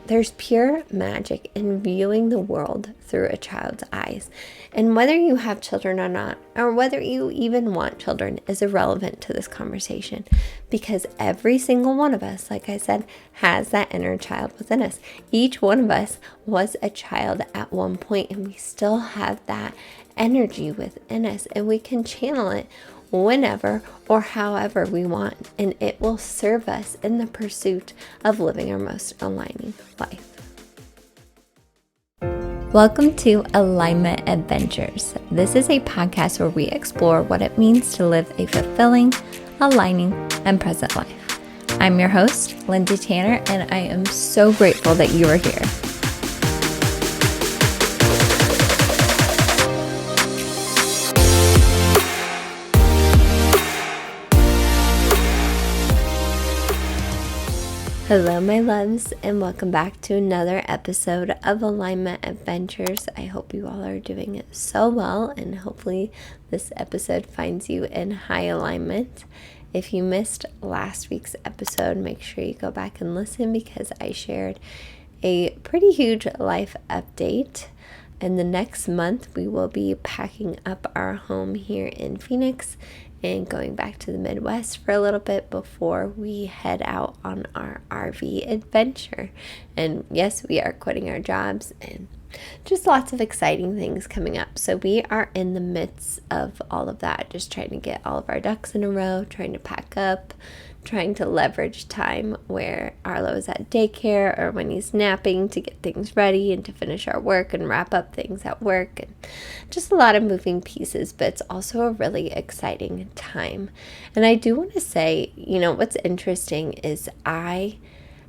there's pure magic in viewing the world through a child's eyes. And whether you have children or not, or whether you even want children, is irrelevant to this conversation, because every single one of us, like I said, has that inner child within us. Each one of us was a child at one point, and we still have that energy within us, and we can channel it whenever or however we want, and it will serve us in the pursuit of living our most aligning life. Welcome to Alignment Adventures. This is a podcast where we explore what it means to live a fulfilling, aligning, and present life. I'm your host, Lindsay Tanner, and I am so grateful that you are here. Hello, my loves, and welcome back to another episode of Alignment Adventures. I hope you all are doing so well, and hopefully this episode finds you in high alignment. If you missed last week's episode, make sure you go back and listen, because I shared a pretty huge life update. And the next month, we will be packing up our home here in Phoenix and going back to the Midwest for a little bit before we head out on our RV adventure. And yes, we are quitting our jobs and just lots of exciting things coming up. So we are in the midst of all of that, just trying to get all of our ducks in a row, trying to pack up, trying to leverage time where Arlo is at daycare or when he's napping to get things ready and to finish our work and wrap up things at work. And just a lot of moving pieces, but it's also a really exciting time. And I do want to say, what's interesting is I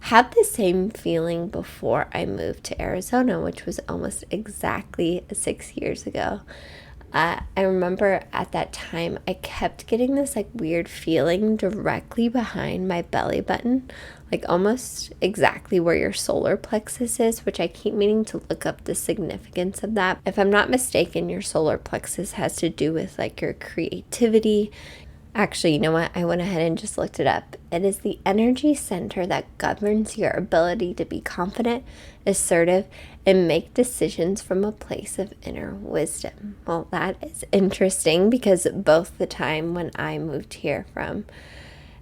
had the same feeling before I moved to Arizona, which was almost exactly 6 years ago. I remember at that time, I kept getting this weird feeling directly behind my belly button, almost exactly where your solar plexus is, which I keep meaning to look up the significance of that. If I'm not mistaken, your solar plexus has to do with your creativity. Actually, you know what? I went ahead and just looked it up. It is the energy center that governs your ability to be confident, assertive, and make decisions from a place of inner wisdom. Well, that is interesting, because both the time when I moved here from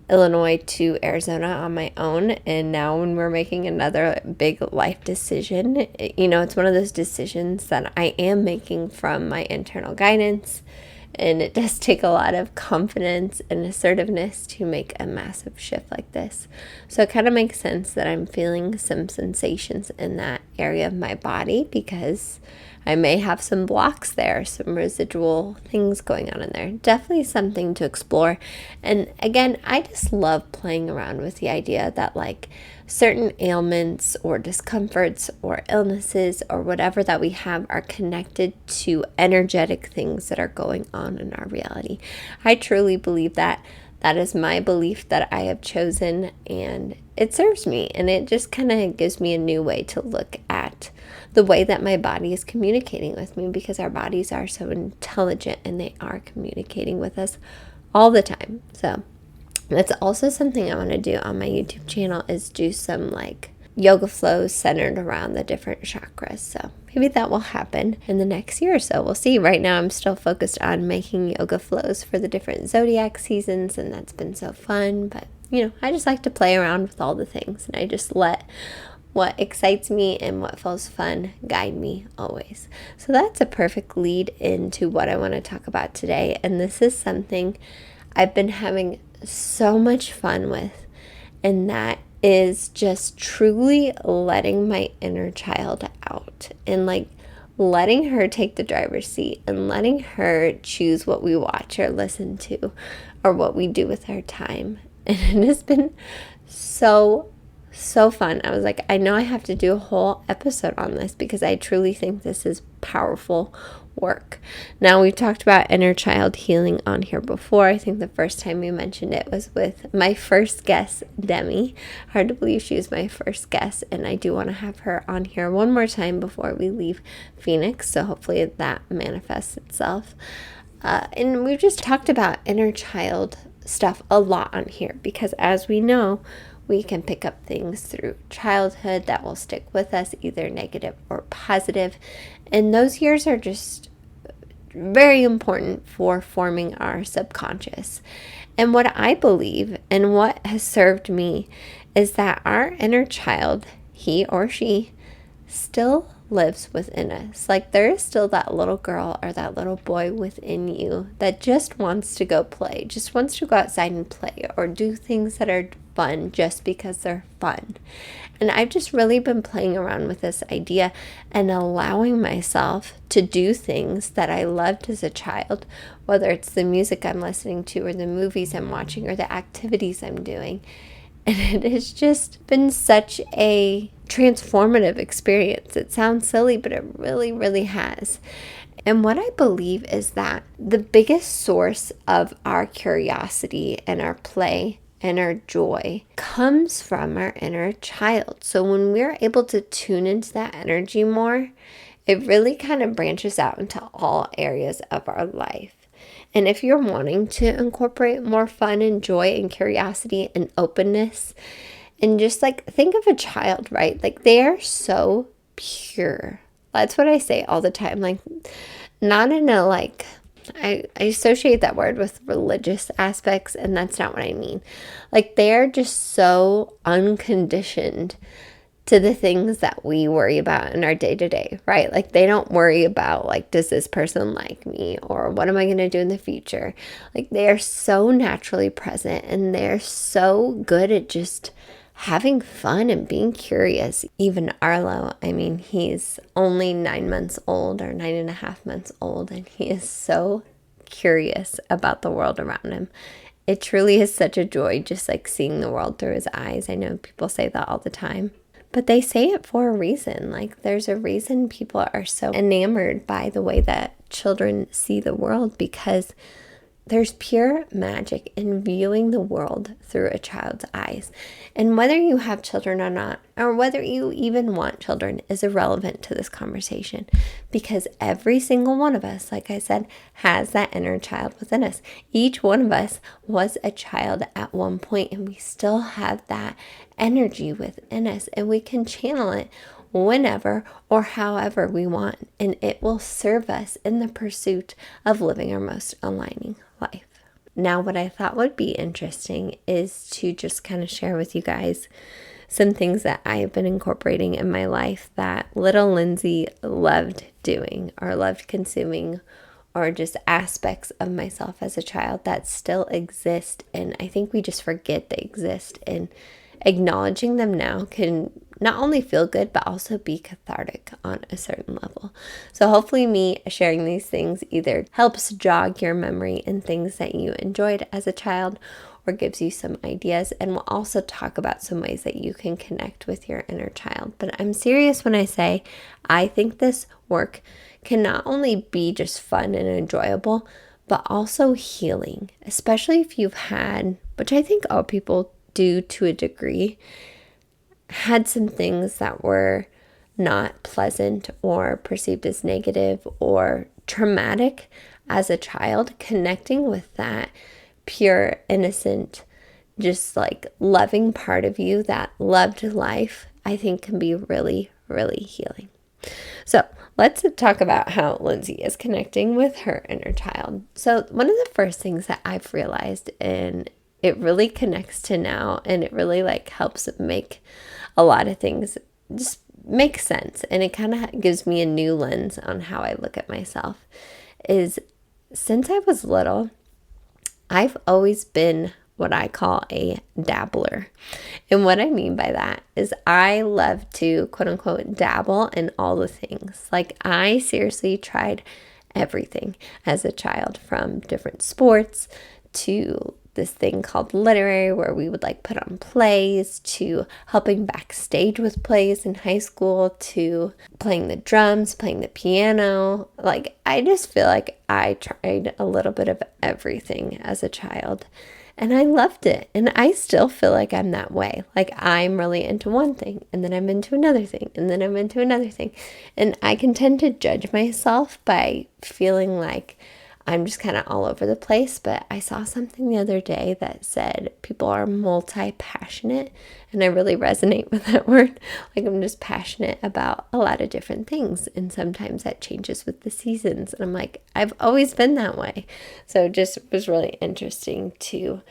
Illinois to Arizona on my own, and now when we're making another big life decision, it's one of those decisions that I am making from my internal guidance. And it does take a lot of confidence and assertiveness to make a massive shift like this. So it kind of makes sense that I'm feeling some sensations in that area of my body, because I may have some blocks there, some residual things going on in there. Definitely something to explore. And again, I just love playing around with the idea that certain ailments or discomforts or illnesses or whatever that we have are connected to energetic things that are going on in our reality. I truly believe that. That is my belief that I have chosen, and it serves me, and it just kind of gives me a new way to look at the way that my body is communicating with me, because our bodies are so intelligent and they are communicating with us all the time. So that's also something I want to do on my YouTube channel, is do some yoga flows centered around the different chakras. So maybe that will happen in the next year or so. We'll see. Right now I'm still focused on making yoga flows for the different zodiac seasons, and that's been so fun. But I just like to play around with all the things, and I just let what excites me and what feels fun guide me always. So that's a perfect lead into what I want to talk about today. And this is something I've been having so much fun with, and that is just truly letting my inner child out, and letting her take the driver's seat, and letting her choose what we watch or listen to or what we do with our time. And it has been so fun. I was I know I have to do a whole episode on this, because I truly think this is powerful work. Now, we've talked about inner child healing on here before. I think the first time we mentioned it was with my first guest, Demi. Hard to believe she was my first guest, and I do want to have her on here one more time before we leave Phoenix, so hopefully that manifests itself. And we've just talked about inner child stuff a lot on here, because as we know, We can pick up things through childhood that will stick with us, either negative or positive. And those years are just very important for forming our subconscious. And what I believe and what has served me is that our inner child, he or she, still lives within us. Like there is still that little girl or that little boy within you that just wants to go play, just wants to go outside and play or do things that are fun just because they're fun. And I've just really been playing around with this idea and allowing myself to do things that I loved as a child, whether it's the music I'm listening to or the movies I'm watching or the activities I'm doing. And it has just been such a transformative experience. It sounds silly, but it really, really has. And what I believe is that the biggest source of our curiosity and our play and our joy comes from our inner child. So when we're able to tune into that energy more, it really kind of branches out into all areas of our life. And if you're wanting to incorporate more fun and joy and curiosity and openness, and just like think of a child, right? Like they are so pure. That's what I say all the time. Like not in a like, I associate that word with religious aspects, and that's not what I mean. Like they're just so unconditioned to the things that we worry about in our day-to-day, right? Like they don't worry about like, does this person like me, or what am I going to do in the future? Like they are so naturally present, and they're so good at just having fun and being curious. Even Arlo, I mean, he's only 9 months old or 9.5 months old, and he is so curious about the world around him. It truly is such a joy just like seeing the world through his eyes. I know people say that all the time, but they say it for a reason. Like there's a reason people are so enamored by the way that children see the world, because there's pure magic in viewing the world through a child's eyes. And whether you have children or not, or whether you even want children, is irrelevant to this conversation, because every single one of us, like I said, has that inner child within us. Each one of us was a child at one point, and we still have that energy within us, and we can channel it whenever or however we want, and it will serve us in the pursuit of living our most aligning life. Now, what I thought would be interesting is to just kind of share with you guys some things that I have been incorporating in my life that little Lindsay loved doing or loved consuming, or just aspects of myself as a child that still exist, and I think we just forget they exist, and acknowledging them now can not only feel good, but also be cathartic on a certain level. So hopefully me sharing these things either helps jog your memory in things that you enjoyed as a child, or gives you some ideas. And we'll also talk about some ways that you can connect with your inner child. But I'm serious when I say I think this work can not only be just fun and enjoyable, but also healing, especially if you've had, which I think all people do to a degree, had some things that were not pleasant or perceived as negative or traumatic as a child. Connecting with that pure, innocent, just like loving part of you that loved life, I think can be really, really healing. So let's talk about how Lindsay is connecting with her inner child. So one of the first things that I've realized, and it really connects to now, and it really like helps make a lot of things just make sense, and it kind of gives me a new lens on how I look at myself, is since I was little, I've always been what I call a dabbler. And what I mean by that is I love to quote unquote dabble in all the things. Like I seriously tried everything as a child, from different sports to this thing called literary, where we would like put on plays, to helping backstage with plays in high school, to playing the drums, playing the piano. Like I just feel like I tried a little bit of everything as a child, and I loved it. And I still feel like I'm that way. Like I'm really into one thing, and then I'm into another thing, and then I'm into another thing. And I can tend to judge myself by feeling like I'm just kind of all over the place, but I saw something the other day that said people are multi-passionate, and I really resonate with that word. Like, I'm just passionate about a lot of different things, and sometimes that changes with the seasons, and I'm like, I've always been that way. So it just was really interesting to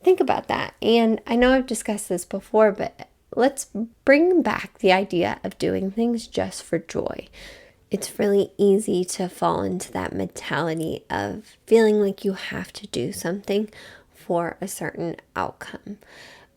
think about that. And I know I've discussed this before, but let's bring back the idea of doing things just for joy. It's really easy to fall into that mentality of feeling like you have to do something for a certain outcome.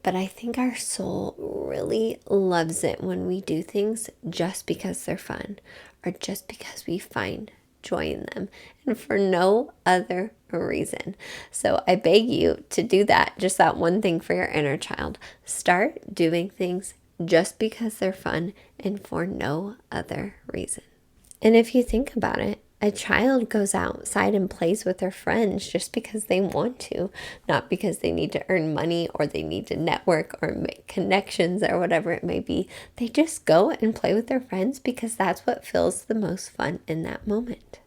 But I think our soul really loves it when we do things just because they're fun, or just because we find joy in them, and for no other reason. So I beg you to do that, just that one thing for your inner child. Start doing things just because they're fun and for no other reason. And if you think about it, a child goes outside and plays with their friends just because they want to, not because they need to earn money or they need to network or make connections or whatever it may be. They just go and play with their friends because that's what feels the most fun in that moment.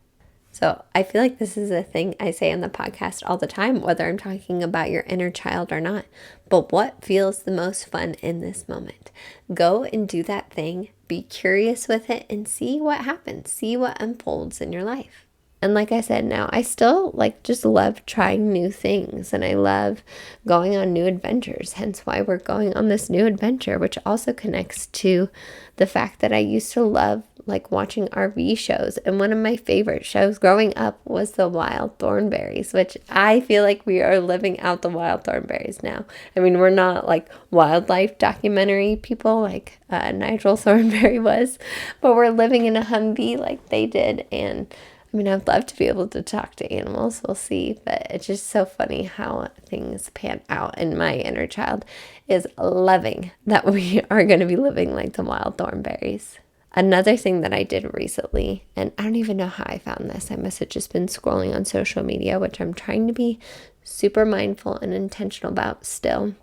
So I feel like this is a thing I say on the podcast all the time, whether I'm talking about your inner child or not. But what feels the most fun in this moment? Go and do that thing. Be curious with it and see what happens. See what unfolds in your life. And like I said, now I still just love trying new things, and I love going on new adventures. Hence why we're going on this new adventure, which also connects to the fact that I used to love watching RV shows. And one of my favorite shows growing up was the Wild Thornberrys, which I feel like we are living out the Wild Thornberrys now. I mean, we're not like wildlife documentary people like Nigel Thornberry was, but we're living in a Humvee like they did. And I mean, I'd love to be able to talk to animals. We'll see. But it's just so funny how things pan out. And my inner child is loving that we are going to be living like the Wild Thornberrys. Another thing that I did recently, and I don't even know how I found this. I must have just been scrolling on social media, which I'm trying to be super mindful and intentional about still.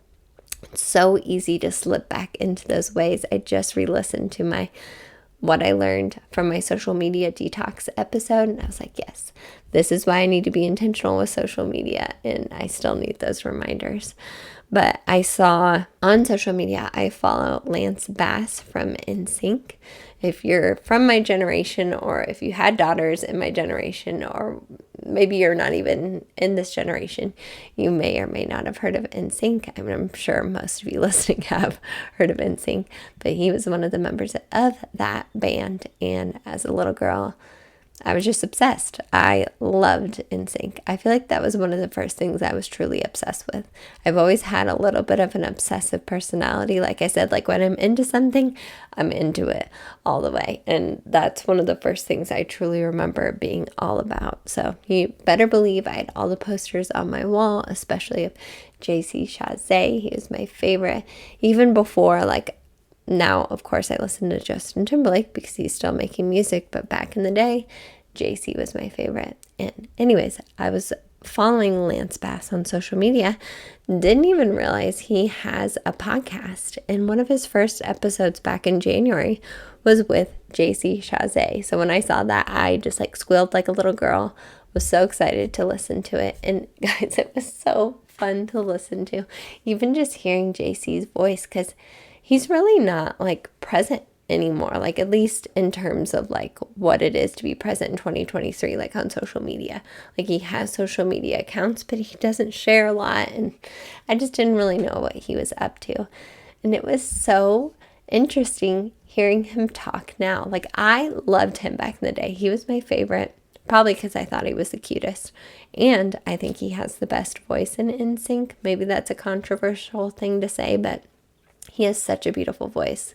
It's so easy to slip back into those ways. I just re-listened to what I learned from my social media detox episode, and I was like, yes, this is why I need to be intentional with social media, and I still need those reminders. But I saw on social media, I follow Lance Bass from NSYNC. If you're from my generation, or if you had daughters in my generation, or maybe you're not even in this generation, you may or may not have heard of NSYNC. I mean, I'm sure most of you listening have heard of NSYNC, but he was one of the members of that band. And as a little girl, I was just obsessed. I loved NSYNC. I feel like that was one of the first things I was truly obsessed with. I've always had a little bit of an obsessive personality. Like I said, when I'm into something, I'm into it all the way. And that's one of the first things I truly remember being all about. So you better believe I had all the posters on my wall, especially of JC Chasez. He was my favorite. Even before, now, of course, I listen to Justin Timberlake because he's still making music, but back in the day, JC was my favorite. And anyways, I was following Lance Bass on social media, didn't even realize he has a podcast. And one of his first episodes back in January was with JC Chasez. So when I saw that, I just squealed like a little girl, was so excited to listen to it. And guys, it was so fun to listen to, even just hearing JC's voice, because he's really not present anymore, at least in terms of what it is to be present in 2023, on social media. He has social media accounts, but he doesn't share a lot, and I just didn't really know what he was up to. And it was so interesting hearing him talk now. I loved him back in the day. He was my favorite, probably because I thought he was the cutest, and I think he has the best voice in NSYNC. Maybe that's a controversial thing to say, but he has such a beautiful voice.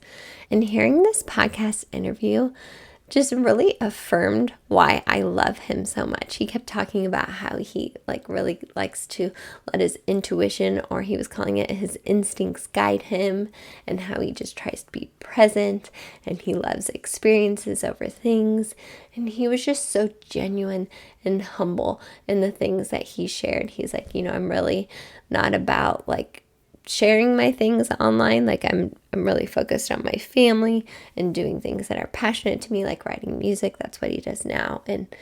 And hearing this podcast interview just really affirmed why I love him so much. He kept talking about how he really likes to let his intuition, or he was calling it his instincts, guide him, and how he just tries to be present, and he loves experiences over things. And he was just so genuine and humble in the things that he shared. He's like, I'm really not about sharing my things online. I'm really focused on my family and doing things that are passionate to me, like writing music. That's what he does now. And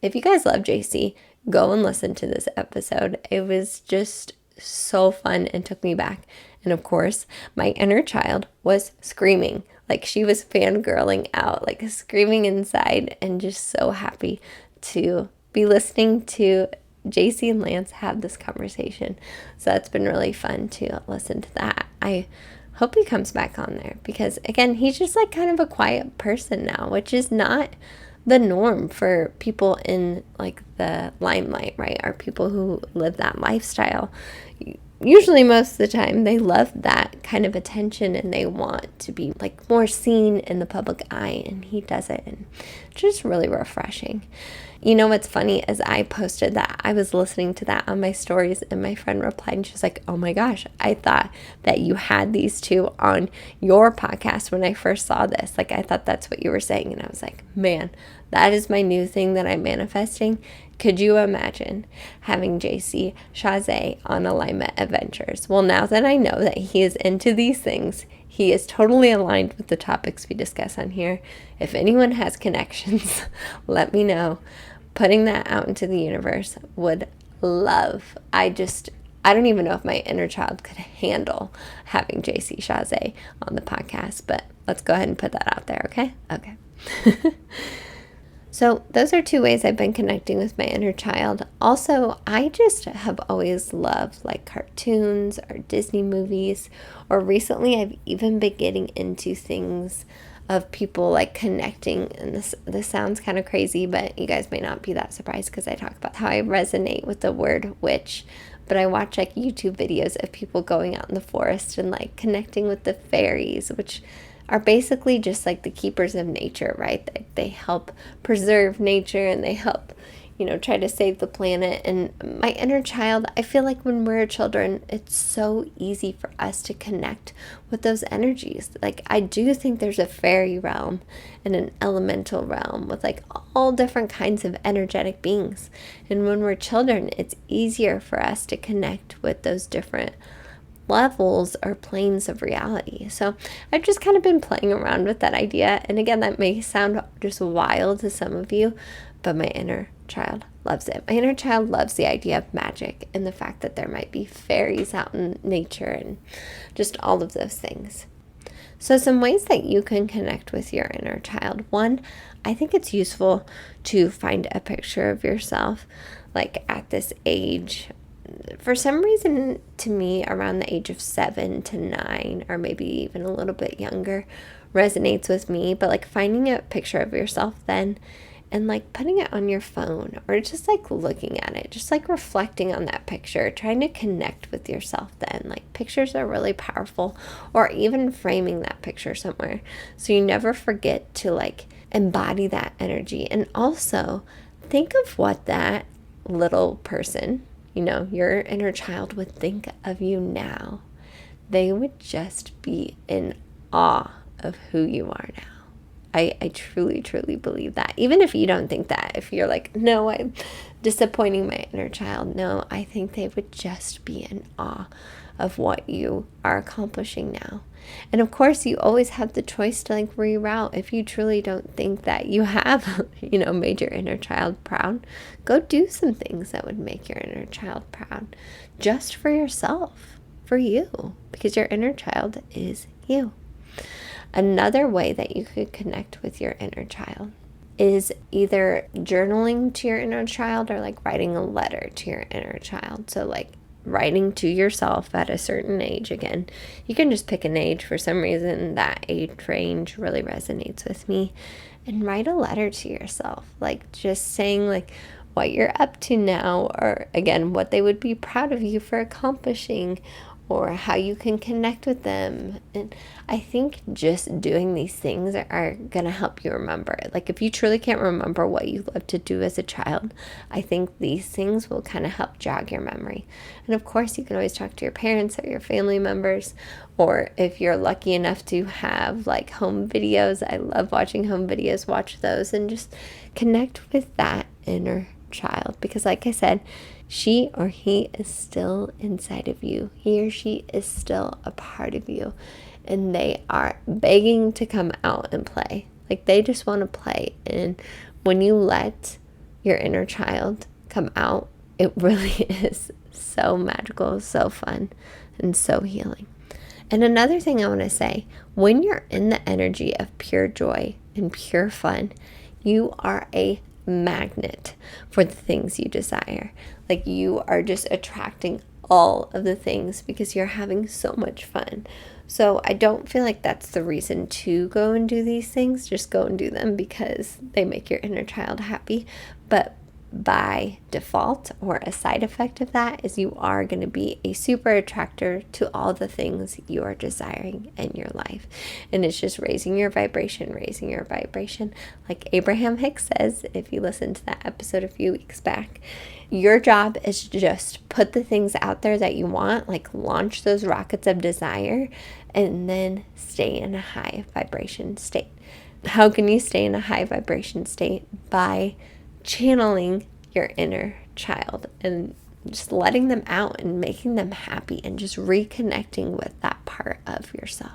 if you guys love JC, go and listen to this episode. It was just so fun and took me back. And of course, my inner child was screaming. Like she was fangirling out, like screaming inside, and just so happy to be listening to JC and Lance have this conversation. So that's been really fun to listen to that. I hope he comes back on there because, again, he's just like kind of a quiet person now, which is not the norm for people in like the limelight, right? Or people who live that lifestyle. Usually most of the time they love that kind of attention and they want to be like more seen in the public eye, and he does it, and it's just really refreshing. You know what's funny is I posted that I was listening to that on my stories, and my friend replied and she's like, oh my gosh, I thought that you had these two on your podcast when I first saw this. Like I thought that's what you were saying. And I was like, man, that is my new thing that I'm manifesting. Could you imagine having JC Chazé on Alignment Adventures? Well, now that I know that he is into these things, he is totally aligned with the topics we discuss on here. If anyone has connections, let me know. Putting that out into the universe would love. I don't even know if my inner child could handle having JC Chazé on the podcast, but let's go ahead and put that out there, okay? Okay. So those are two ways I've been connecting with my inner child. Also, I just have always loved like cartoons or Disney movies, or recently I've even been getting into things of people like connecting, and this sounds kind of crazy, but you guys may not be that surprised because I talk about how I resonate with the word witch. But I watch like YouTube videos of people going out in the forest and like connecting with the fairies, which are basically just like the keepers of nature, right? They help preserve nature and they help, try to save the planet. And my inner child, I feel like when we're children, it's so easy for us to connect with those energies. Like I do think there's a fairy realm and an elemental realm with like all different kinds of energetic beings. And when we're children, it's easier for us to connect with those different levels or planes of reality. So I've just kind of been playing around with that idea. And again, that may sound just wild to some of you, but my inner child loves it. My inner child loves the idea of magic and the fact that there might be fairies out in nature and just all of those things. So some ways that you can connect with your inner child. One, I think it's useful to find a picture of yourself like at this age. For some reason, to me, around the age of 7 to 9, or maybe even a little bit younger, resonates with me. But like finding a picture of yourself then and like putting it on your phone, or just like looking at it, just like reflecting on that picture, trying to connect with yourself then. Like pictures are really powerful, or even framing that picture somewhere so you never forget to like embody that energy. And also think of what that little person, your inner child would think of you now. They would just be in awe of who you are now. I truly, truly believe that. Even if you don't think that, if you're like, no, I'm disappointing my inner child. No, I think they would just be in awe of what you are accomplishing now. And of course, you always have the choice to like reroute. If you truly don't think that you have, made your inner child proud, go do some things that would make your inner child proud just for yourself, for you, because your inner child is you. Another way that you could connect with your inner child is either journaling to your inner child or like writing a letter to your inner child. So like writing to yourself at a certain age. Again, you can just pick an age. For some reason, that age range really resonates with me. And write a letter to yourself, like just saying like what you're up to now, or again, what they would be proud of you for accomplishing, or how you can connect with them. And I think just doing these things are going to help you remember it. Like if you truly can't remember what you loved to do as a child, I think these things will kind of help jog your memory. And of course, you can always talk to your parents or your family members, or if you're lucky enough to have like home videos. I love watching home videos. Watch those and just connect with that inner child, because like I said, she or he is still inside of you. He or she is still a part of you, and they are begging to come out and play. Like they just want to play. And when you let your inner child come out, it really is so magical, so fun, and so healing. And another thing I want to say, when you're in the energy of pure joy and pure fun, you are a magnet for the things you desire. Like, you are just attracting all of the things because you're having so much fun. So I don't feel like that's the reason to go and do these things. Just go and do them because they make your inner child happy. But by default, or a side effect of that, is you are going to be a super attractor to all the things you are desiring in your life. And it's just raising your vibration. Like Abraham Hicks says, if you listened to that episode a few weeks back, your job is to just put the things out there that you want, like launch those rockets of desire, and then stay in a high vibration state. How can you stay in a high vibration state? By channeling your inner child and just letting them out and making them happy and just reconnecting with that part of yourself.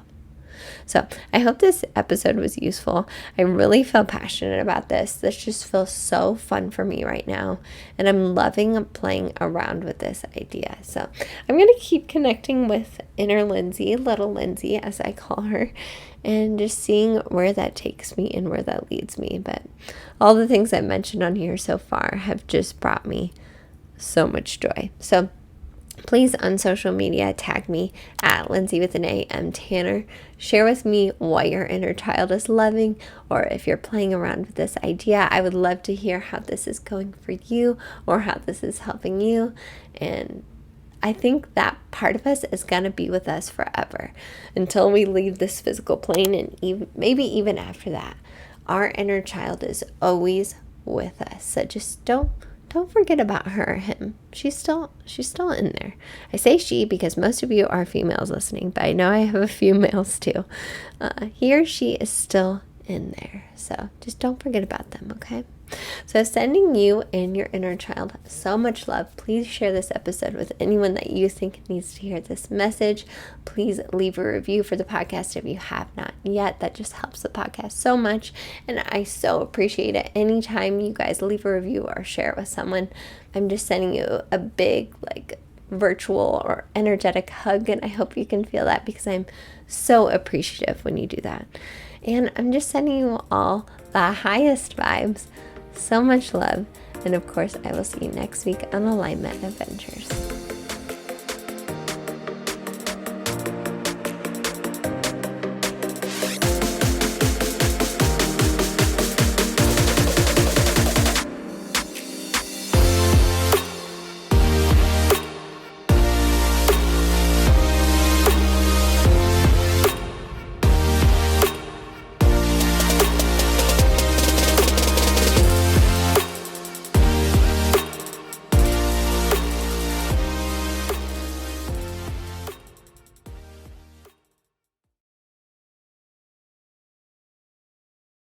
So I hope this episode was useful. I really feel passionate about this. This just feels so fun for me right now. And I'm loving playing around with this idea. So I'm going to keep connecting with inner Lindsay, little Lindsay, as I call her, and just seeing where that takes me and where that leads me. But all the things I mentioned on here so far have just brought me so much joy. So please, on social media, tag me at Lindsay with an A.M. Tanner. Share with me what your inner child is loving, or if you're playing around with this idea. I would love to hear how this is going for you or how this is helping you. And I think that part of us is going to be with us forever until we leave this physical plane, and maybe even after that. Our inner child is always with us. So just don't forget about her or him. She's still in there. I say she because most of you are females listening, but I know I have a few males too. He or she is still in there. So just don't forget about them, okay? So sending you and your inner child so much love. Please share this episode with anyone that you think needs to hear this message. Please leave a review for the podcast if you have not yet. That just helps the podcast so much, and I so appreciate it. Anytime you guys leave a review or share it with someone, I'm just sending you a big, virtual or energetic hug, and I hope you can feel that because I'm so appreciative when you do that. And I'm just sending you all the highest vibes. So much love. And of course, I will see you next week on Alignment Adventures.